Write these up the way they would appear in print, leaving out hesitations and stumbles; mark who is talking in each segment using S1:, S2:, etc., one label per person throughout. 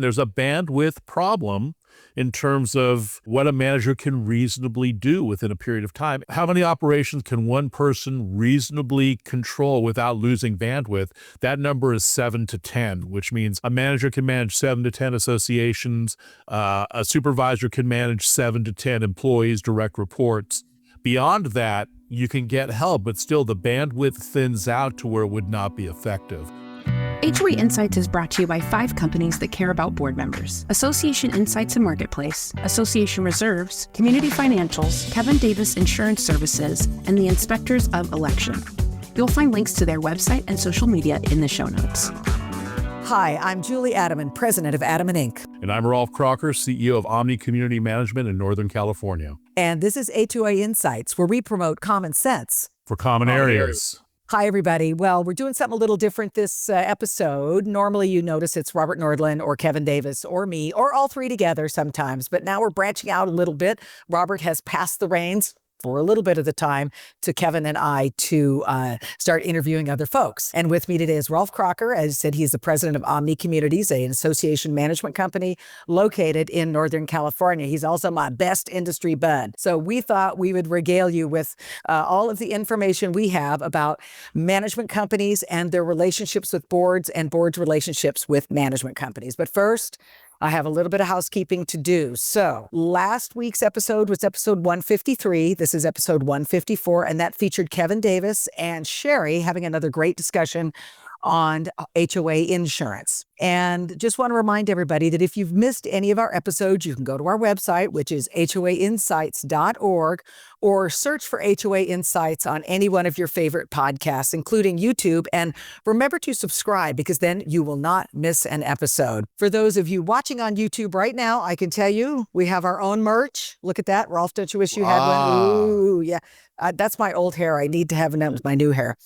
S1: There's a bandwidth problem in terms of what a manager can reasonably do within a period of time. How many operations can one person reasonably control without losing bandwidth? That number is 7 to 10, which means a manager can manage 7 to 10 associations. A supervisor can manage 7 to 10 employees, direct reports. Beyond that, you can get help, but still the bandwidth thins out to where it would not be effective.
S2: HOA Insights is brought to you by 5 companies that care about board members: Association Insights and Marketplace, Association Reserves, Community Financials, Kevin Davis Insurance Services, and the Inspectors of Election. You'll find links to their website and social media in the show notes.
S3: Hi, I'm Julie Adaman, president of Adaman Inc.
S1: And I'm Rolf Crocker, CEO of Omni Community Management in Northern California.
S3: And this is HOA Insights, where we promote common sense
S1: for common areas.
S3: Hi, everybody. Well, we're doing something a little different this episode. Normally, you notice it's Robert Nordlund or Kevin Davis or me or all three together sometimes. But now we're branching out a little bit. Robert has passed the reins for a little bit of the time to Kevin and I to start interviewing other folks. And with me today is Rolf Crocker. As I said, he's the president of Omni Communities, an association management company located in Northern California. He's also my best industry bud. So we thought we would regale you with all of the information we have about management companies and their relationships with boards and boards' relationships with management companies. But first, I have a little bit of housekeeping to do. So last week's episode was episode 153. This is episode 154, and that featured Kevin Davis and Sherry having another great discussion on HOA insurance. And just want to remind everybody that if you've missed any of our episodes, you can go to our website, which is HOAinsights.org, or search for HOA Insights on any one of your favorite podcasts, including YouTube. And remember to subscribe, because then you will not miss an episode. For those of you watching on YouTube right now, I can tell you we have our own merch. Look at that. Rolf, don't you wish you had one? Ooh, yeah. That's my old hair. I need to have my new hair.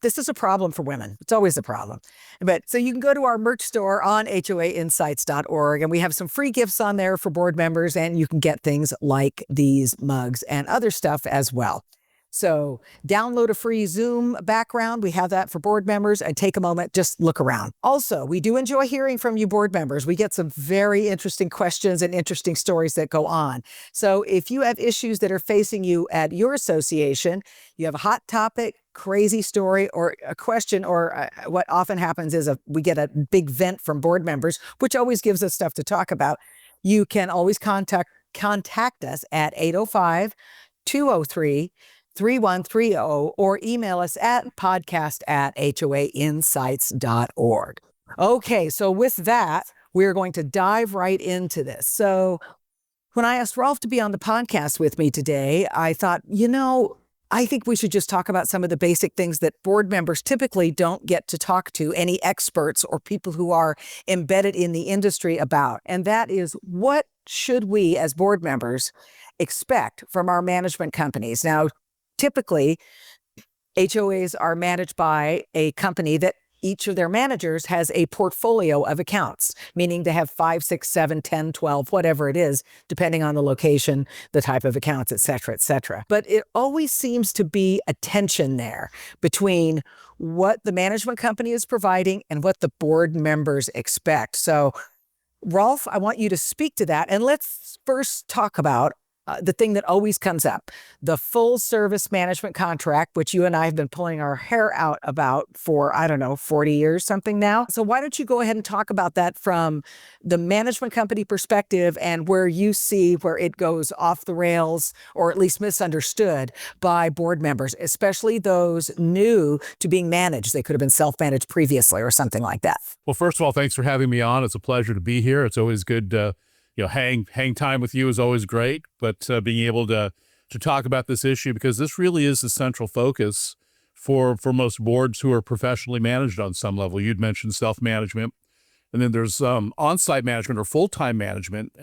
S3: This is a problem for women. It's always a problem. But so you can go to our merch store on HOAinsights.org, and we have some free gifts on there for board members, and you can get things like these mugs and other stuff as well. So download a free Zoom background. We have that for board members, and take a moment, just look around. Also, we do enjoy hearing from you board members. We get some very interesting questions and interesting stories that go on. So if you have issues that are facing you at your association, you have a hot topic, crazy story, or a question, or what often happens is we get a big vent from board members, which always gives us stuff to talk about. You can always contact us at 805-203-3130 or email us at podcast@hoainsights.org. Okay, so with that, we're going to dive right into this. So when I asked Rolf to be on the podcast with me today, I thought, I think we should just talk about some of the basic things that board members typically don't get to talk to any experts or people who are embedded in the industry about. And that is, what should we as board members expect from our management companies? Now, typically, HOAs are managed by a company that each of their managers has a portfolio of accounts, meaning they have 5, 6, 7, 10, 12, whatever it is, depending on the location, the type of accounts, et cetera, et cetera. But it always seems to be a tension there between what the management company is providing and what the board members expect. So, Rolf, I want you to speak to that. And let's first talk about the thing that always comes up, the full service management contract, which you and I have been pulling our hair out about for, 40 years, something now. So why don't you go ahead and talk about that from the management company perspective, and where you see where it goes off the rails, or at least misunderstood by board members, especially those new to being managed. They could have been self-managed previously or something like that.
S1: Well, first of all, thanks for having me on. It's a pleasure to be here. It's always good hang time with you is always great, but being able to talk about this issue, because this really is the central focus for most boards who are professionally managed on some level. You'd mentioned self-management, and then there's on-site management or full-time management,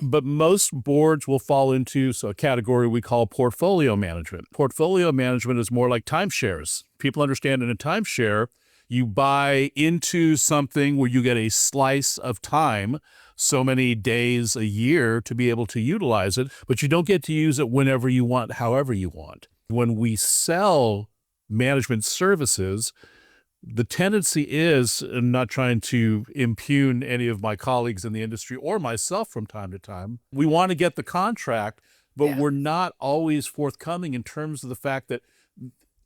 S1: but most boards will fall into a category we call portfolio management. Portfolio management is more like timeshares. People understand in a timeshare, you buy into something where you get a slice of time, so many days a year to be able to utilize it, but you don't get to use it whenever you want, however you want. When we sell management services, the tendency is, and not trying to impugn any of my colleagues in the industry or myself from time to time, we want to get the contract, but we're not always forthcoming in terms of the fact that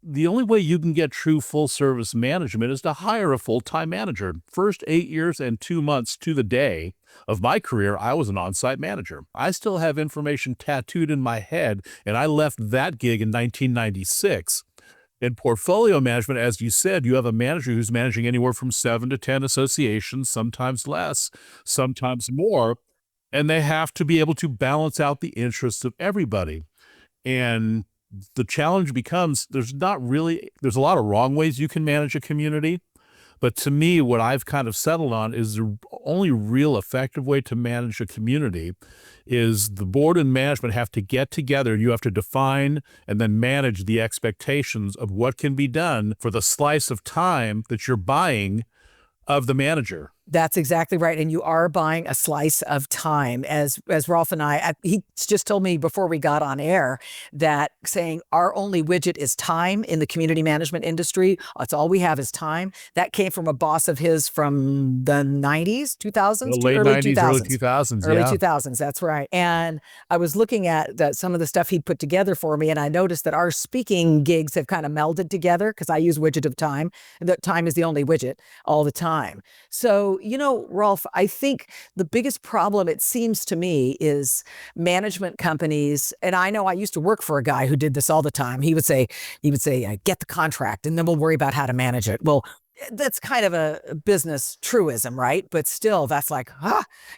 S1: the only way you can get true full service management is to hire a full-time manager. First 8 years and 2 months to the day of my career, I was an on-site manager. I still have information tattooed in my head, and I left that gig in 1996. In portfolio management, as you said, you have a manager who's managing anywhere from 7 to 10 associations, sometimes less, sometimes more, and they have to be able to balance out the interests of everybody. And the challenge becomes there's a lot of wrong ways you can manage a community. But to me, what I've kind of settled on is the only real effective way to manage a community is the board and management have to get together and you have to define and then manage the expectations of what can be done for the slice of time that you're buying of the manager.
S3: That's exactly right. And you are buying a slice of time. As Rolf and he just told me before we got on air that saying our only widget is time in the community management industry. That's all we have is time. That came from a boss of his from the 90s, 2000s,
S1: Late
S3: early
S1: 90s,
S3: 2000s.
S1: early 2000s.
S3: Early
S1: Yeah.
S3: 2000s, that's right. And I was looking at some of the stuff he'd put together for me, and I noticed that our speaking gigs have kind of melded together because I use widget of time. That time is the only widget all the time. So, Rolf, I think the biggest problem, it seems to me, is management companies. And I know I used to work for a guy who did this all the time. He would say, get the contract and then we'll worry about how to manage it. Well, that's kind of a business truism, right? But still, that's like,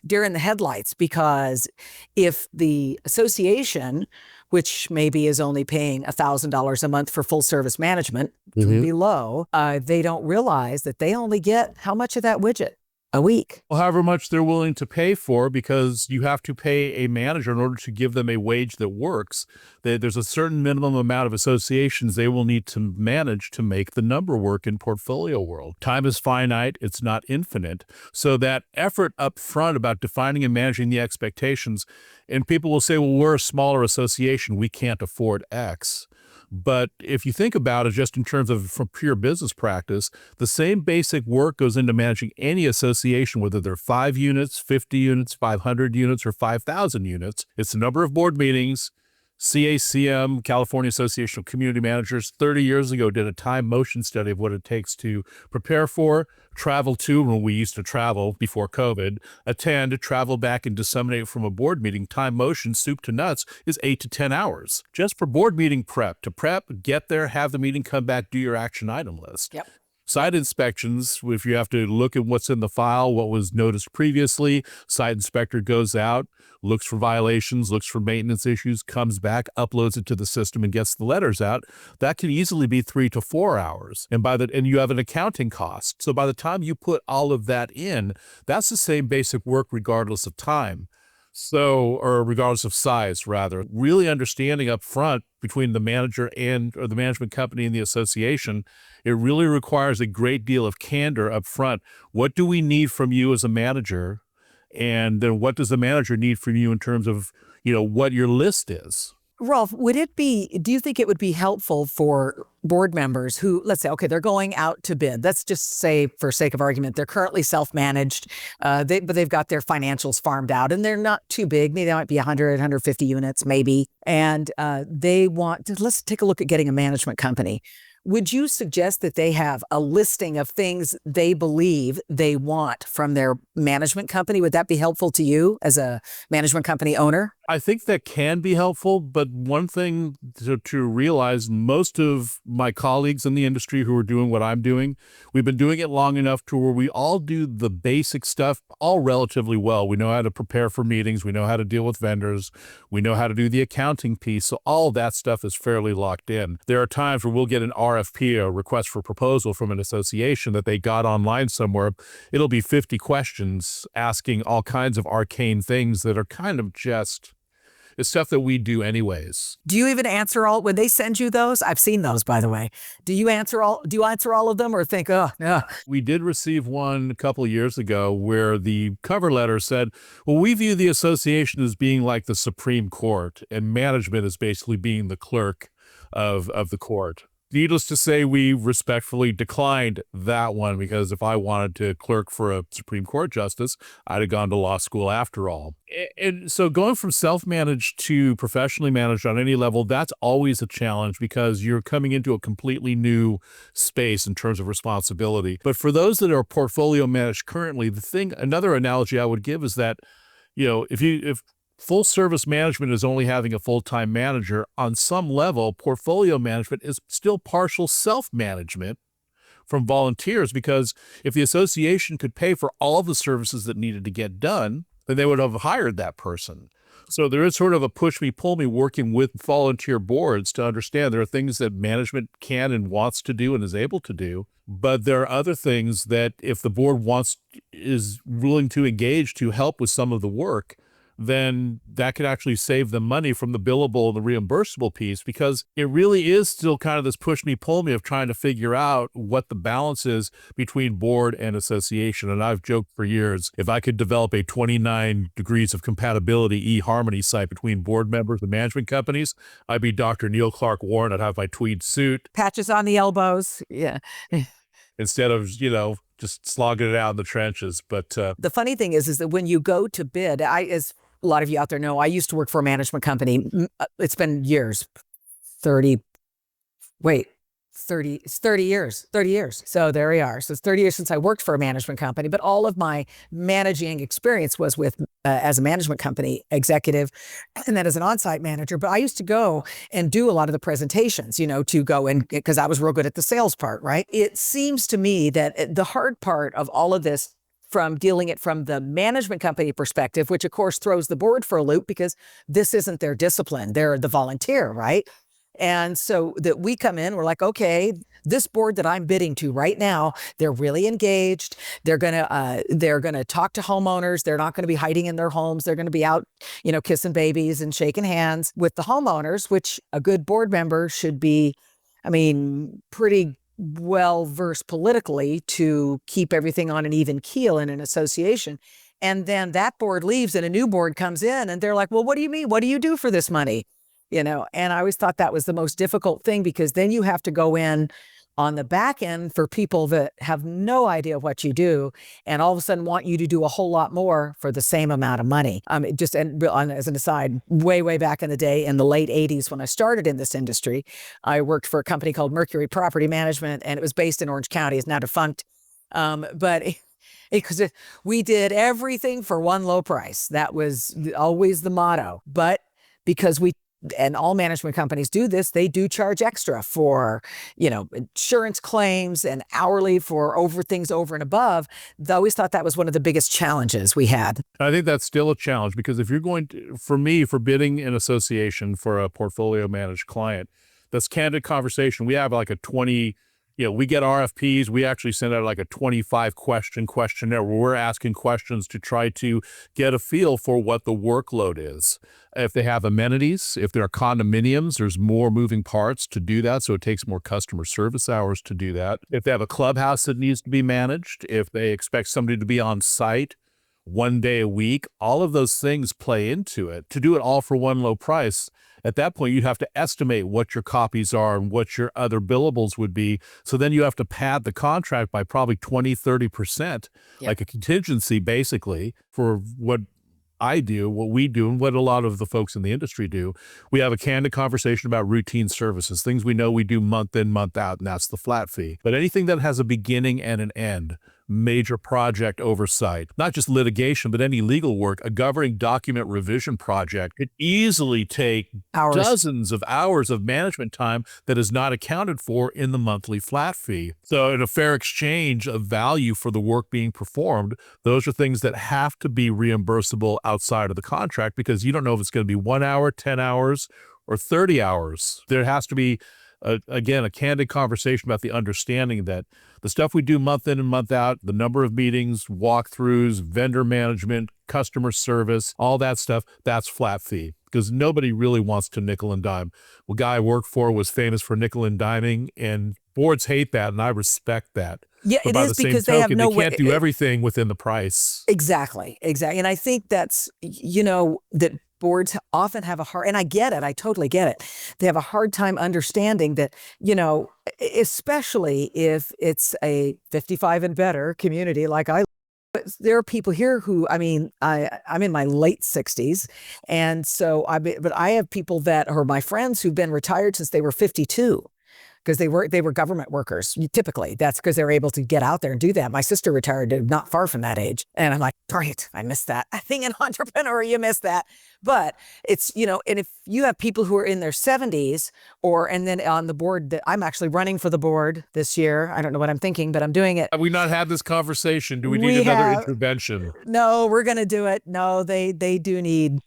S3: deer in the headlights, because if the association, which maybe is only paying $1,000 a month for full service management, would be low, they don't realize that they only get how much of that widget? A week.
S1: Well, however much they're willing to pay for, because you have to pay a manager in order to give them a wage that works. There's a certain minimum amount of associations they will need to manage to make the number work in portfolio world. Time is finite. It's not infinite. So that effort up front about defining and managing the expectations, and people will say, well, we're a smaller association. We can't afford X. But if you think about it just in terms of from pure business practice, the same basic work goes into managing any association, whether they're 5 units, 50 units, 500 units, or 5,000 units. It's the number of board meetings. CACM, California Association of Community Managers, 30 years ago did a time motion study of what it takes to prepare for, travel to, when we used to travel before COVID, attend, travel back, and disseminate from a board meeting. Time motion, soup to nuts, is 8 to 10 hours. Just for board meeting prep, get there, have the meeting, come back, do your action item list.
S3: Yep.
S1: Site inspections, if you have to look at what's in the file, what was noticed previously, site inspector goes out, looks for violations, looks for maintenance issues, comes back, uploads it to the system, and gets the letters out. That can easily be 3 to 4 hours. And you have an accounting cost. So by the time you put all of that in, that's the same basic work regardless of time. Or regardless of size, rather. Really understanding up front between the manager or the management company and the association, it really requires a great deal of candor up front. What do we need from you as a manager? And then what does the manager need from you in terms of, what your list is?
S3: Rolf, do you think it would be helpful for board members who, let's say, okay, they're going out to bid. Let's just say, for sake of argument, they're currently self-managed, but they've got their financials farmed out and they're not too big. Maybe they might be 100, 150 units, maybe. And they want to, let's take a look at getting a management company. Would you suggest that they have a listing of things they believe they want from their management company? Would that be helpful to you as a management company owner?
S1: I think that can be helpful, but one thing to realize, most of my colleagues in the industry who are doing what I'm doing, we've been doing it long enough to where we all do the basic stuff all relatively well. We know how to prepare for meetings. We know how to deal with vendors. We know how to do the accounting piece. So all that stuff is fairly locked in. There are times where we'll get an RFP, a request for proposal, from an association that they got online somewhere. It'll be 50 questions asking all kinds of arcane things that are kind of just... it's stuff that we do anyways.
S3: Do you even answer all when they send you those? I've seen those, by the way. Do you answer all of them, or think, oh, yeah?
S1: We did receive one a couple of years ago where the cover letter said, well, we view the association as being like the Supreme Court, and management is basically being the clerk of the court. needless to say, we respectfully declined that one because if I wanted to clerk for a Supreme Court justice, I'd have gone to law school after all. And so going from self-managed to professionally managed on any level, that's always a challenge because you're coming into a completely new space in terms of responsibility. But for those that are portfolio managed currently, another analogy I would give is that, if full service management is only having a full-time manager, on some level, portfolio management is still partial self-management from volunteers, because if the association could pay for all of the services that needed to get done, then they would have hired that person. So there is sort of a push me, pull me working with volunteer boards to understand there are things that management can and wants to do and is able to do. But there are other things that if the board is willing to engage to help with some of the work, then that could actually save them money from the billable and the reimbursable piece, because it really is still kind of this push me, pull me of trying to figure out what the balance is between board and association. And I've joked for years, if I could develop a 29 degrees of compatibility eHarmony site between board members and management companies, I'd be Dr. Neil Clark Warren. I'd have my tweed suit.
S3: Patches on the elbows. Yeah.
S1: Instead of, just slogging it out in the trenches. But
S3: the funny thing is that when you go to bid, as a lot of you out there know, I used to work for a management company. It's been years, 30 years. So there we are. So it's 30 years since I worked for a management company, but all of my managing experience was with as a management company executive and then as an on-site manager. But I used to go and do a lot of the presentations, to go in because I was real good at the sales part, right? It seems to me that the hard part of all of this, from dealing it from the management company perspective, which of course throws the board for a loop because this isn't their discipline. They're the volunteer, right? And so that we come in, we're like, okay, this board that I'm bidding to right now, they're really engaged. They're gonna talk to homeowners. They're not gonna be hiding in their homes. They're gonna be out, kissing babies and shaking hands with the homeowners, which a good board member should be, pretty well versed politically to keep everything on an even keel in an association. And then that board leaves and a new board comes in and they're like, well, what do you mean? What do you do for this money? And I always thought that was the most difficult thing, because then you have to go in on the back end for people that have no idea what you do and all of a sudden want you to do a whole lot more for the same amount of money. And as an aside, way back in the day, in the late 80s, when I started in this industry, I worked for a company called Mercury Property Management, and it was based in Orange County. It's now defunct. Because we did everything for one low price. That was always the motto. But because and all management companies do this, they do charge extra for, insurance claims and hourly for things over and above. I always thought that was one of the biggest challenges we had.
S1: I think that's still a challenge, because if you're going to, for me, for bidding an association for a portfolio managed client, that's candid conversation. We have like a 20, we get RFPs. We actually send out like a 25 question questionnaire where we're asking questions to try to get a feel for what the workload is. If they have amenities, if there are condominiums, there's more moving parts to do that. So it takes more customer service hours to do that. If they have a clubhouse that needs to be managed, if they expect somebody to be on site 1 day a week, all of those things play into it. To do it all for one low price, at that point, you have to estimate what your copies are and what your other billables would be. So then you have to pad the contract by probably 20-30%, like a contingency, basically, for what I do, what we do, and what a lot of the folks in the industry do. We have a candid conversation about routine services, things we know we do month in, month out, and that's the flat fee. But anything that has a beginning and an end, major project oversight, not just litigation, but any legal work, a governing document revision project could easily take dozens of hours of management time that is not accounted for in the monthly flat fee. So in a fair exchange of value for the work being performed, those are things that have to be reimbursable outside of the contract, because you don't know if it's going to be 1 hour, 10 hours, or 30 hours. There has to be again, a candid conversation about the understanding that the stuff we do month in and month out, the number of meetings, walkthroughs, vendor management, customer service, all that stuff, that's flat fee, because nobody really wants to nickel and dime. The guy I worked for was famous for nickel and diming, and boards hate that, and I respect that.
S3: Yeah,
S1: but
S3: it
S1: by
S3: is
S1: the same
S3: because
S1: token,
S3: they have no
S1: they can't do everything within the price.
S3: Exactly. And I think that's, that boards often have a hard, and I get it, I totally get it. They have a hard time understanding that, especially if it's a 55 and better community like I. There are people here who, I'm in my late 60s. And so but I have people that are my friends who've been retired since they were 52. Because they were government workers. Typically, that's because they're able to get out there and do that. My sister retired not far from that age. And I'm like, darn it, I missed that. Being an entrepreneur, you miss that. But it's, and if you have people who are in their 70s and then on the board, that I'm actually running for the board this year. I don't know what I'm thinking, but I'm doing it.
S1: Have we not had this conversation? Do we need another intervention?
S3: No, we're going to do it. No, they do need...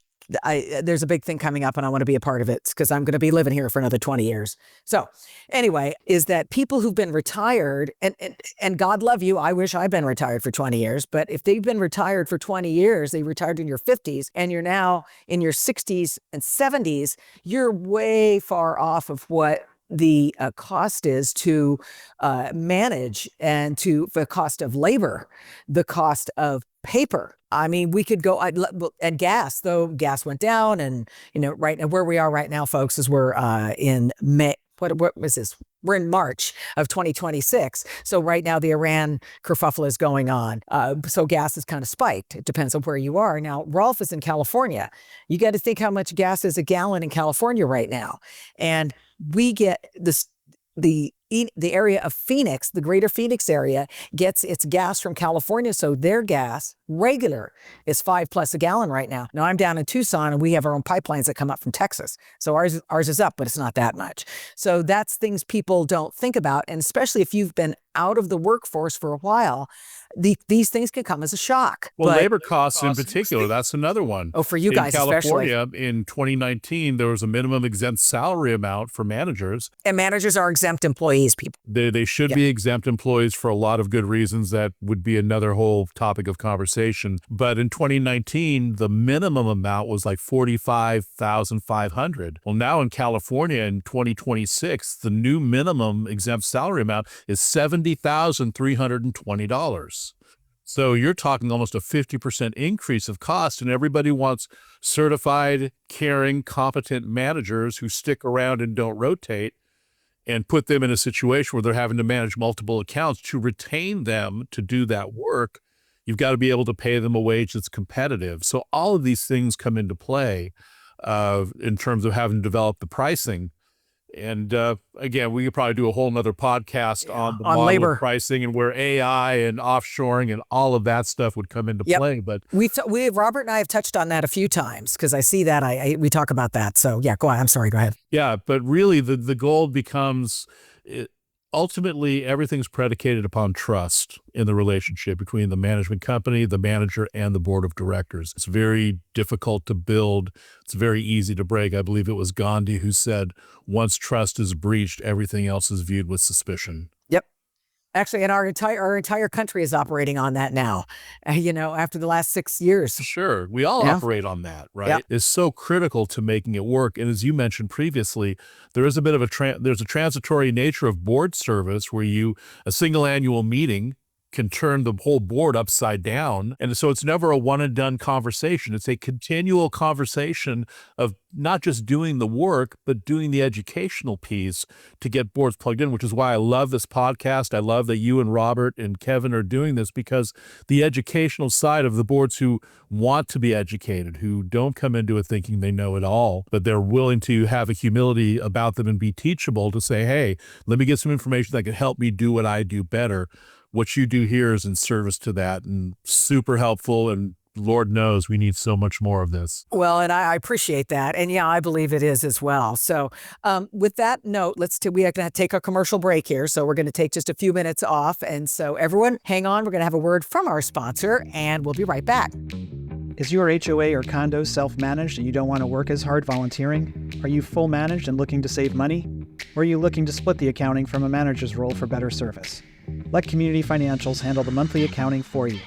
S3: there's a big thing coming up and I want to be a part of it because I'm going to be living here for another 20 years. So anyway, is that people who've been retired and God love you. I wish I'd been retired for 20 years, but if they've been retired for 20 years, they retired in your 50s and you're now in your 60s and 70s, you're way far off of what the cost is to manage and to the cost of labor, the cost of paper. I mean, we could go and gas, though gas went down and, right now where we are right now, folks, is we're in May. What was this? We're in March of 2026. So right now the Iran kerfuffle is going on. So gas is kind of spiked. It depends on where you are. Now, Rolf is in California. You got to think how much gas is a gallon in California right now. And we get the area of Phoenix, the greater Phoenix area, gets its gas from California. So their gas, regular, is $5+ a gallon right now. Now I'm down in Tucson and we have our own pipelines that come up from Texas. So ours is up, but it's not that much. So that's things people don't think about. And especially if you've been out of the workforce for a while, these things can come as a shock.
S1: Well, labor costs in particular, that's another one.
S3: Oh, for you guys especially.
S1: In California, in 2019, there was a minimum exempt salary amount for managers.
S3: And managers are exempt employees, people.
S1: They should be exempt employees for a lot of good reasons. That would be another whole topic of conversation. But in 2019, the minimum amount was like $45,500. Well, now in California in 2026, the new minimum exempt salary amount is $70,320. So you're talking almost a 50% increase of cost, and everybody wants certified, caring, competent managers who stick around and don't rotate, and put them in a situation where they're having to manage multiple accounts. To retain them to do that work, you've got to be able to pay them a wage that's competitive. So all of these things come into play in terms of having to develop the pricing. And again, we could probably do a whole nother podcast on the model
S3: labor
S1: of pricing and where AI and offshoring and all of that stuff would come into play. But
S3: Robert and I have touched on that a few times because I see that we talk about that. So yeah, go on. I'm sorry. Go ahead.
S1: Yeah, but really the goal becomes ultimately everything's predicated upon trust in the relationship between the management company, the manager, and the board of directors. It's very difficult to build. It's very easy to break. I believe it was Gandhi who said, once trust is breached, everything else is viewed with suspicion.
S3: Yep. Actually, and our entire country is operating on that now, after the last 6 years.
S1: Sure. We all operate on that, right? Yep. It's so critical to making it work. And as you mentioned previously, there is a bit of there's a transitory nature of board service where a single annual meeting can turn the whole board upside down. And so it's never a one and done conversation. It's a continual conversation of not just doing the work, but doing the educational piece to get boards plugged in, which is why I love this podcast. I love that you and Robert and Kevin are doing this, because the educational side of the boards who want to be educated, who don't come into it thinking they know it all, but they're willing to have a humility about them and be teachable to say, hey, let me get some information that can help me do what I do better. What you do here is in service to that and super helpful, and Lord knows we need so much more of this.
S3: Well, and I appreciate that. And yeah, I believe it is as well. So with that note, we are going to take a commercial break here. So we're going to take just a few minutes off. And so everyone, hang on. We're going to have a word from our sponsor and we'll be right back.
S4: Is your HOA or condo self-managed and you don't want to work as hard volunteering? Are you full managed and looking to save money? Or are you looking to split the accounting from a manager's role for better service? Let Community Financials handle the monthly accounting for you.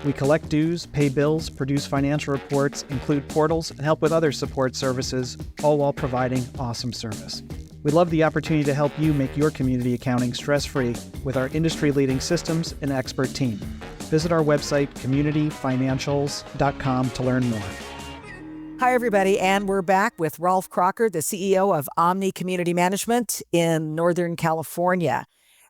S4: We collect dues, pay bills, produce financial reports, include portals, and help with other support services, all while providing awesome service. We'd love the opportunity to help you make your community accounting stress-free with our industry-leading systems and expert team. Visit our website, communityfinancials.com, to learn more.
S3: Hi, everybody, and we're back with Rolf Crocker, the CEO of Omni Community Management in Northern California.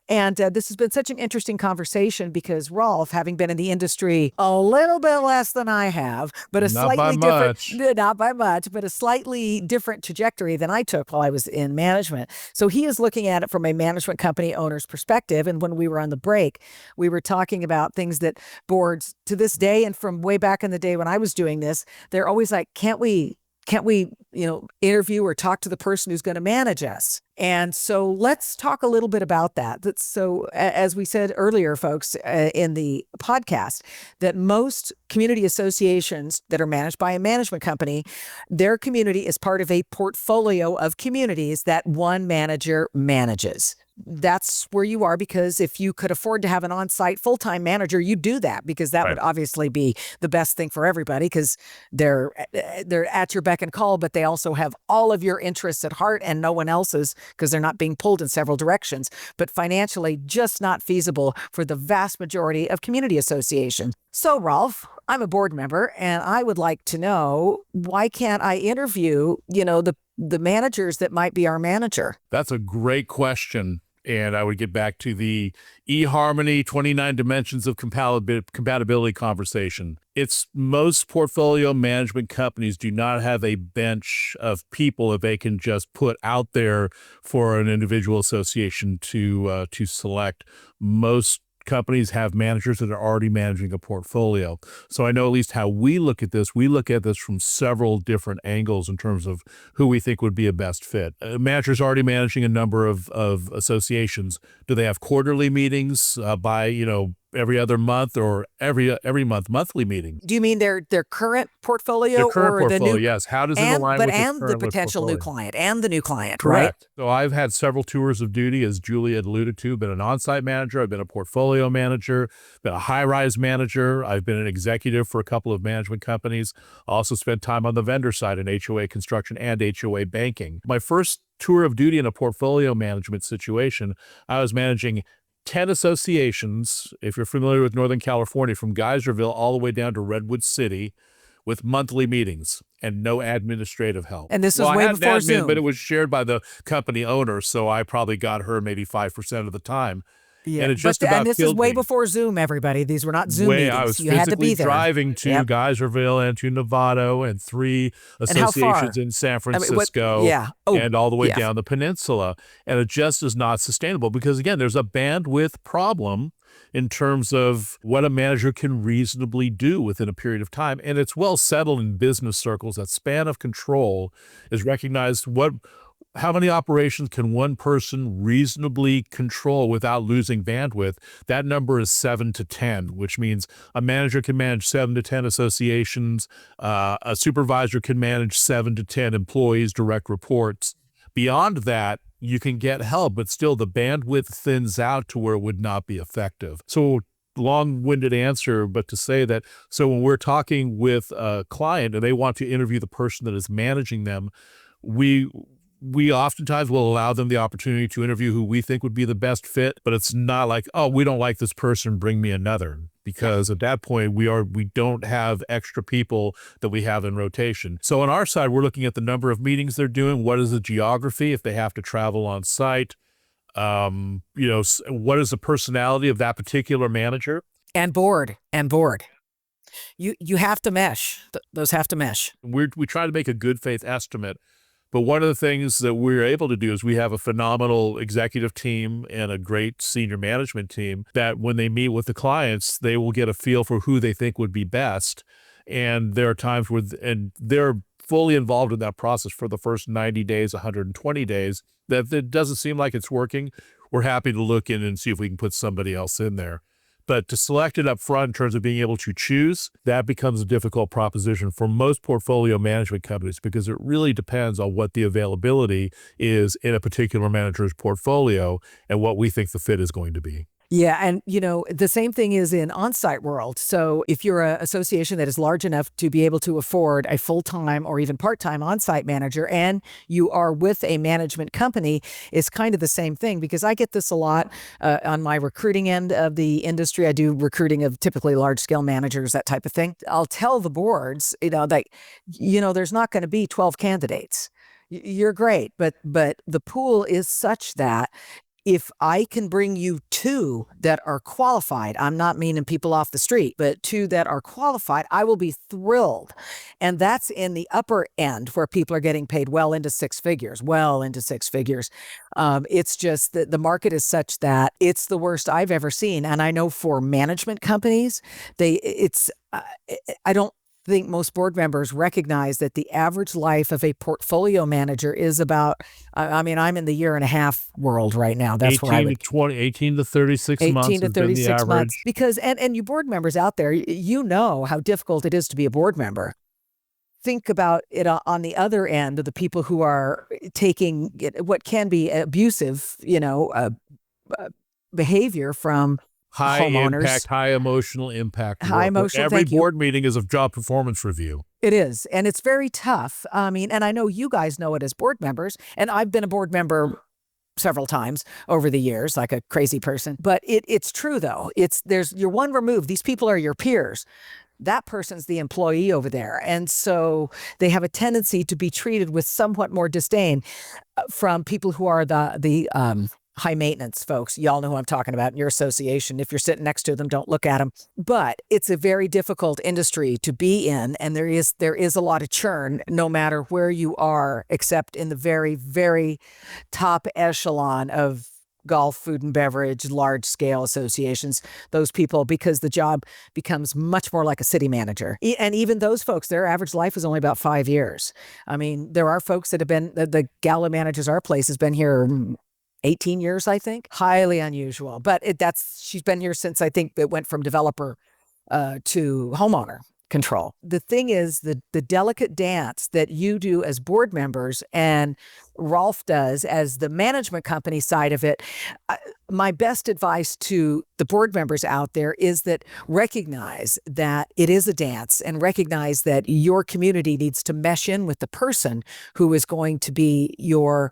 S3: And this has been such an interesting conversation because Rolf, having been in the industry a little bit less than I have, but a slightly different, not by much, but a slightly different trajectory than I took while I was in management. So he is looking at it from a management company owner's perspective. And when we were on the break, we were talking about things that boards to this day and from way back in the day when I was doing this, they're always like, can't we, interview or talk to the person who's going to manage us? And so let's talk a little bit about that. So as we said earlier, folks, in the podcast, that most community associations that are managed by a management company, their community is part of a portfolio of communities that one manager manages. That's where you are, because if you could afford to have an on-site full-time manager, you do that, because that would obviously be the best thing for everybody, because they're at your beck and call, but they also have all of your interests at heart and no one else's, because they're not being pulled in several directions. But financially, just not feasible for the vast majority of community associations. So, Rolf, I'm a board member, and I would like to know, why can't I interview, the managers that might be our manager?
S1: That's a great question. And I would get back to the eHarmony 29 dimensions of compatibility conversation. It's most portfolio management companies do not have a bench of people that they can just put out there for an individual association to select. Most companies have managers that are already managing a portfolio. So I know at least how we look at this. We look at this from several different angles in terms of who we think would be a best fit. A manager's already managing a number of associations. Do they have quarterly meetings by, every other month or every month monthly meeting?
S3: Do you mean their current portfolio?
S1: Their current
S3: or
S1: portfolio,
S3: the new,
S1: yes. How does it align with
S3: the potential new client and the new client,
S1: correct.
S3: Right?
S1: So I've had several tours of duty, as Julie had alluded to. Been an on-site manager, I've been a portfolio manager, been a high-rise manager, I've been an executive for a couple of management companies. I also spent time on the vendor side in HOA construction and HOA banking. My first tour of duty in a portfolio management situation, I was managing 10 associations, if you're familiar with Northern California, from Geyserville all the way down to Redwood City, with monthly meetings and no administrative help.
S3: And this was way before Zoom.
S1: But it was shared by the company owner, so I probably got her maybe 5% of the time.
S3: Yeah,
S1: and it just about
S3: and this is way before Zoom, everybody. These were not Zoom meetings.
S1: I was
S3: you had to be there.
S1: Driving to Geyserville and to Novato and 3 associations in San Francisco and all the way down the peninsula. And it just is not sustainable because, again, there's a bandwidth problem in terms of what a manager can reasonably do within a period of time. And it's well settled in business circles that span of control is recognized. How many operations can one person reasonably control without losing bandwidth? That number is 7 to 10, which means a manager can manage 7 to 10 associations. A supervisor can manage 7 to 10 employees, direct reports. Beyond that, you can get help, but still the bandwidth thins out to where it would not be effective. So long-winded answer, but to say that, so when we're talking with a client and they want to interview the person that is managing them, we oftentimes will allow them the opportunity to interview who we think would be the best fit, but it's not like, oh, we don't like this person, bring me another. Because at that point, we don't have extra people that we have in rotation. So on our side, we're looking at the number of meetings they're doing. What is the geography if they have to travel on site? What is the personality of that particular manager?
S3: And board. You have to mesh. Those have to mesh.
S1: We try to make a good faith estimate. But one of the things that we're able to do is we have a phenomenal executive team and a great senior management team that when they meet with the clients, they will get a feel for who they think would be best. And there are times and they're fully involved in that process for the first 90 days, 120 days, that it doesn't seem like it's working. We're happy to look in and see if we can put somebody else in there. But to select it up front in terms of being able to choose, that becomes a difficult proposition for most portfolio management companies because it really depends on what the availability is in a particular manager's portfolio and what we think the fit is going to be.
S3: Yeah, and the same thing is in on-site world. So if you're an association that is large enough to be able to afford a full-time or even part-time on-site manager, and you are with a management company, it's kind of the same thing, because I get this a lot on my recruiting end of the industry. I do recruiting of typically large-scale managers, that type of thing. I'll tell the boards, that there's not going to be 12 candidates. You're great, but the pool is such that if I can bring you two that are qualified, I'm not meaning people off the street, but two that are qualified, I will be thrilled. And that's in the upper end where people are getting paid well into six figures. It's just that the market is such that it's the worst I've ever seen. And I know for management companies, I don't think most board members recognize that the average life of a portfolio manager is about, I'm in the year and a half world right now. That's
S1: 18 to 36 months
S3: 18 to
S1: has been the
S3: 36
S1: average.
S3: months. Because, and you board members out there, you know how difficult it is to be a board member. Think about it on the other end of the people who are taking what can be abusive, behavior from
S1: high
S3: homeowners.
S1: Impact, high emotional impact.
S3: High emotional.
S1: Every board meeting is a job performance review.
S3: It is, and it's very tough. And I know you guys know it as board members, and I've been a board member several times over the years, like a crazy person. But it's true though. You're one remove. These people are your peers. That person's the employee over there, and so they have a tendency to be treated with somewhat more disdain from people who are the high maintenance folks. Y'all know who I'm talking about in your association. If you're sitting next to them, don't look at them. But it's a very difficult industry to be in, and there is a lot of churn no matter where you are, except in the very, very top echelon of golf, food and beverage, large scale associations. Those people, because the job becomes much more like a city manager. And even those folks, their average life is only about 5 years. There are folks that have been, the gal who manages our place has been here 18 years, I think. Highly unusual. But she's been here since, I think, it went from developer to homeowner control. The thing is, the delicate dance that you do as board members and Rolf does as the management company side of it, my best advice to the board members out there is that recognize that it is a dance, and recognize that your community needs to mesh in with the person who is going to be your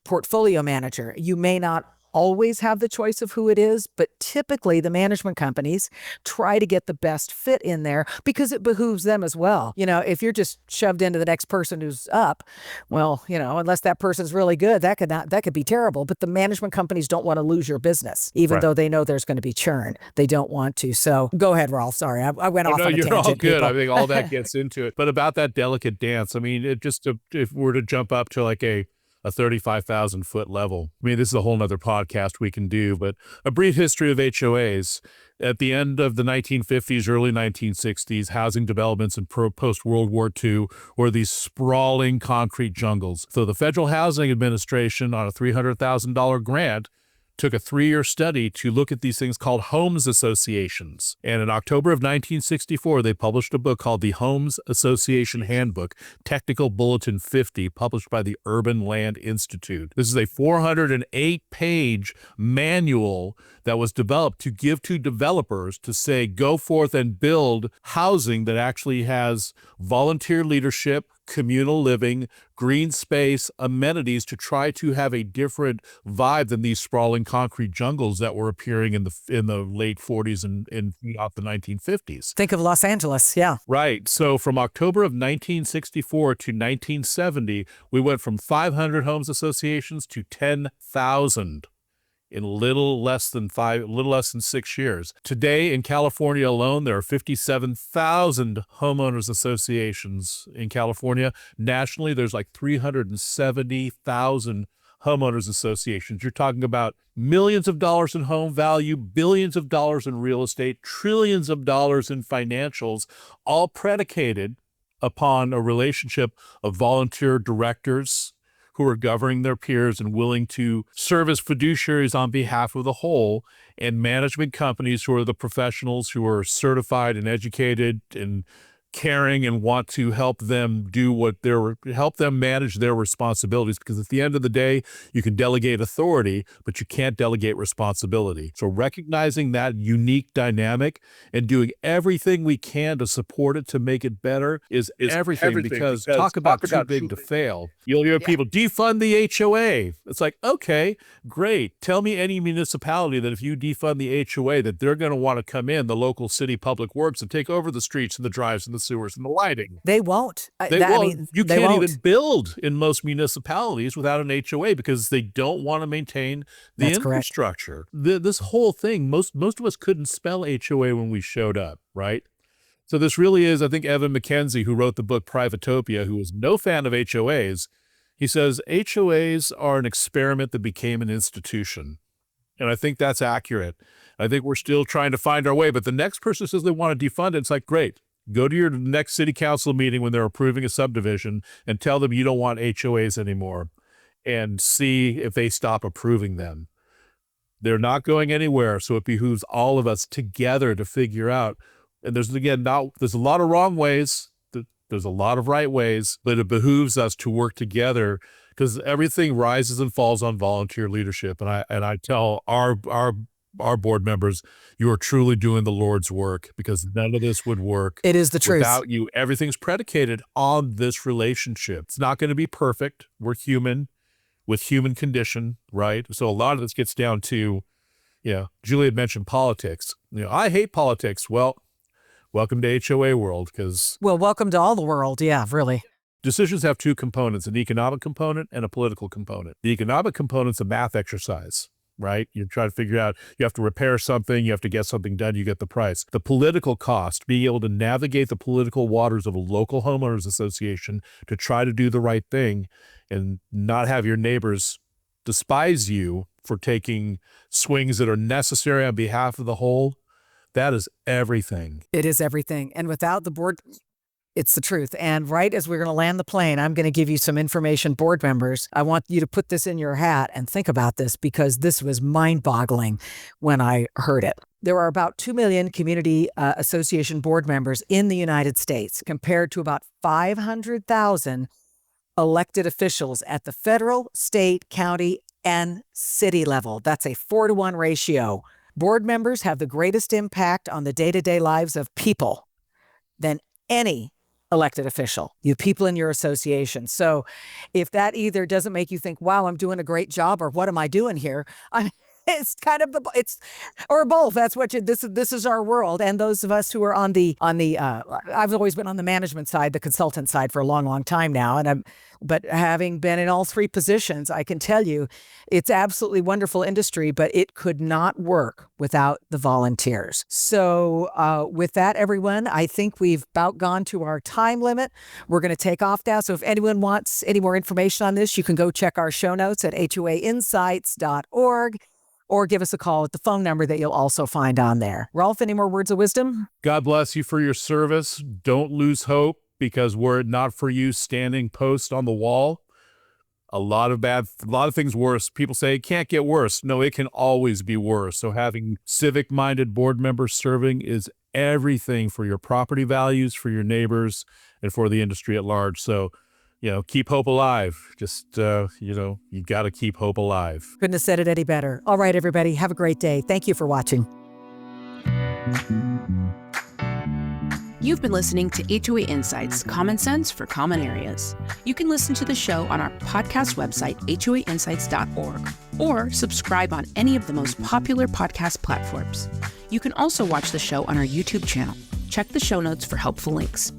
S3: portfolio manager. You may not always have the choice of who it is, but typically the management companies try to get the best fit in there because it behooves them as well. If you're just shoved into the next person who's up, well, unless that person's really good, that could be terrible. But the management companies don't want to lose your business, even though they know there's going to be churn. They don't want to. So go ahead, Rolf. Sorry, I went off on a tangent.
S1: You're all good.
S3: People.
S1: I think all that gets into it. But about that delicate dance, if we're to jump up to like a 35,000 foot level. This is a whole nother podcast we can do, but a brief history of HOAs. At the end of the 1950s, early 1960s, housing developments in post-World War II were these sprawling concrete jungles. So the Federal Housing Administration, on a $300,000 grant, took a 3-year study to look at these things called homes associations. And in October of 1964, they published a book called the Homes Association Handbook, Technical Bulletin 50, published by the Urban Land Institute. This is a 408-page manual that was developed to give to developers to say, go forth and build housing that actually has volunteer leadership, communal living, green space, amenities, to try to have a different vibe than these sprawling concrete jungles that were appearing in the late 40s and throughout the 1950s.
S3: Think of Los Angeles, yeah.
S1: Right. So from October of 1964 to 1970, we went from 500 homes associations to 10,000. In little less than 6 years. Today in California alone, there are 57,000 homeowners associations in California. Nationally, there's like 370,000 homeowners associations. You're talking about millions of dollars in home value, billions of dollars in real estate, trillions of dollars in financials, all predicated upon a relationship of volunteer directors who are governing their peers and willing to serve as fiduciaries on behalf of the whole, and management companies who are the professionals who are certified and educated and caring and want to help them help them manage their responsibilities, because at the end of the day, you can delegate authority, but you can't delegate responsibility. So recognizing that unique dynamic and doing everything we can to support it to make it better is everything, because talk about too big to fail. You'll hear people defund the HOA. It's like, okay, great. Tell me any municipality that if you defund the HOA, that they're going to want to come in, the local city public works, and take over the streets and the drives and the sewers and the lighting.
S3: They won't.
S1: You can't even build in most municipalities without an HOA because they don't want to maintain the infrastructure. This whole thing, most of us couldn't spell HOA when we showed up, right? So this really is, I think Evan McKenzie, who wrote the book Privatopia, who was no fan of HOAs, he says HOAs are an experiment that became an institution. And I think that's accurate. I think we're still trying to find our way. But the next person says they want to defund it. It's like, great. Go to your next city council meeting when they're approving a subdivision and tell them you don't want HOAs anymore and see if they stop approving them. They're not going anywhere. So it behooves all of us together to figure out. And there's a lot of wrong ways. There's a lot of right ways, but it behooves us to work together because everything rises and falls on volunteer leadership. And I tell our board members, you are truly doing the Lord's work, because none of this would work.
S3: It is the truth.
S1: Without you. Everything's predicated on this relationship. It's not going to be perfect. We're human with human condition, right? So a lot of this gets down to, Julie had mentioned politics. I hate politics. Well, welcome to HOA world,
S3: welcome to all the world. Yeah, really.
S1: Decisions have two components, an economic component and a political component. The economic component's a math exercise, right? You try to figure out, you have to repair something, you have to get something done, you get the price. The political cost, being able to navigate the political waters of a local homeowners association to try to do the right thing and not have your neighbors despise you for taking swings that are necessary on behalf of the whole. That is everything.
S3: It is everything. And without the board, it's the truth. And right as we're going to land the plane, I'm going to give you some information, board members. I want you to put this in your hat and think about this, because this was mind-boggling when I heard it. There are about 2 million community association board members in the United States, compared to about 500,000 elected officials at the federal, state, county, and city level. That's a 4-to-1 ratio. Board members have the greatest impact on the day-to-day lives of people than any elected official, you people in your association. So if that either doesn't make you think, wow, I'm doing a great job, or what am I doing here? It's kind of or both. That's what this is our world. And those of us who are on the I've always been on the management side, the consultant side for a long, long time now. But having been in all three positions, I can tell you it's absolutely wonderful industry, but it could not work without the volunteers. So with that, everyone, I think we've about gone to our time limit. We're going to take off now. So if anyone wants any more information on this, you can go check our show notes at HOAinsights.org. or give us a call at the phone number that you'll also find on there. Rolf, any more words of wisdom?
S1: God bless you for your service. Don't lose hope, because were it not for you standing post on the wall, a lot of things worse. People say it can't get worse. No, it can always be worse. So having civic-minded board members serving is everything for your property values, for your neighbors, and for the industry at large. So, keep hope alive. Just, you got to keep hope alive.
S3: Couldn't have said it any better. All right, everybody, have a great day. Thank you for watching.
S2: You've been listening to HOA Insights, Common Sense for Common Areas. You can listen to the show on our podcast website, HOAinsights.org, or subscribe on any of the most popular podcast platforms. You can also watch the show on our YouTube channel. Check the show notes for helpful links.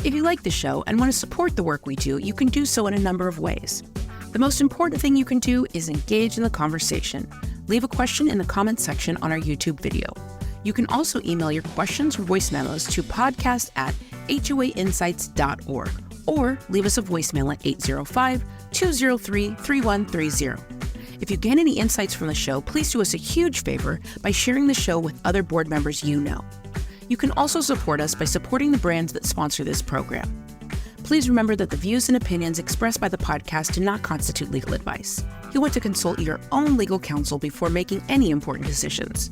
S2: If you like the show and want to support the work we do, you can do so in a number of ways. The most important thing you can do is engage in the conversation. Leave a question in the comments section on our YouTube video. You can also email your questions or voice memos to podcast@HOAinsights.org, or leave us a voicemail at 805-203-3130. If you gain any insights from the show, please do us a huge favor by sharing the show with other board members you know. You can also support us by supporting the brands that sponsor this program. Please remember that the views and opinions expressed by the podcast do not constitute legal advice. You'll want to consult your own legal counsel before making any important decisions.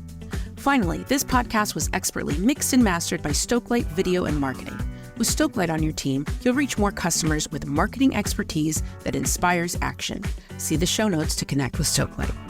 S2: Finally, this podcast was expertly mixed and mastered by Stokelight Video and Marketing. With Stokelight on your team, you'll reach more customers with marketing expertise that inspires action. See the show notes to connect with Stokelight.